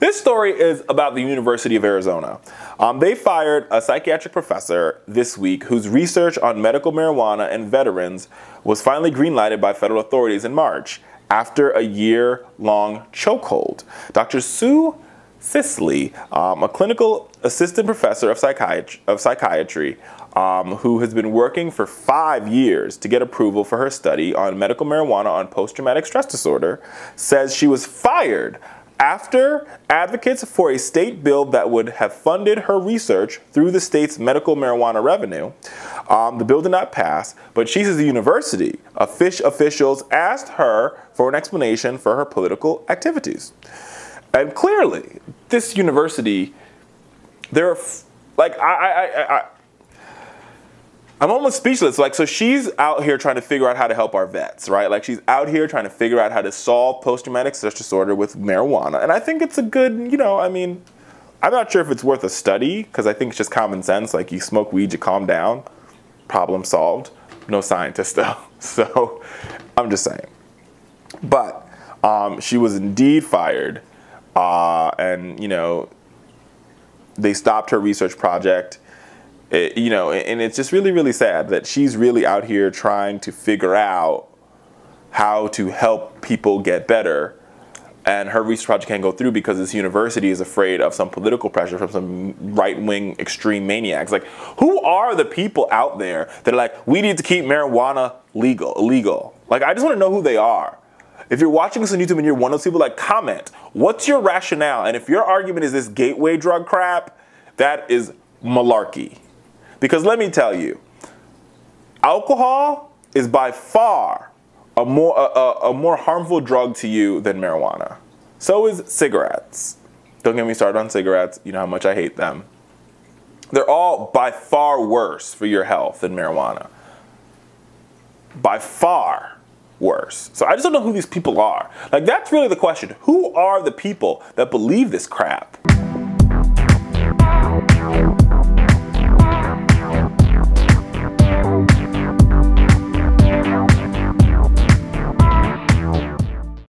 This story is about the University of Arizona. They fired a psychiatric professor this week whose research on medical marijuana and veterans was finally greenlighted by federal authorities in March after a year-long chokehold. Dr. Sue Sisley, a clinical assistant professor of psychiatry, who has been working for 5 years to get approval for her study on medical marijuana on post-traumatic stress disorder, says she was fired after advocates for a state bill that would have funded her research through the state's medical marijuana revenue. The bill did not pass, but she says the university officials asked her for an explanation for her political activities. And clearly, this university, they're like, I'm almost speechless. Like, so she's out here trying to figure out how to help our vets, right? Like, she's out here trying to figure out how to solve post-traumatic stress disorder with marijuana. And I think it's a good, you know, I mean, I'm not sure if it's worth a study, because I think it's just common sense. Like, you smoke weed, you calm down, problem solved. No scientist, though. So, I'm just saying. But she was indeed fired. And, you know, they stopped her research project. You know, and it's just really, really sad that she's really out here trying to figure out how to help people get better, and her research project can't go through because this university is afraid of some political pressure from some right-wing extreme maniacs. Like, who are the people out there that are like, we need to keep marijuana illegal? Like, I just want to know who they are. If you're watching this on YouTube and you're one of those people, like, comment. What's your rationale? And if your argument is this gateway drug crap, that is malarkey. Because let me tell you, alcohol is by far a more harmful drug to you than marijuana. So is cigarettes. Don't get me started on cigarettes. You know how much I hate them. They're all by far worse for your health than marijuana. By far worse. So I just don't know who these people are. Like, that's really the question. Who are the people that believe this crap?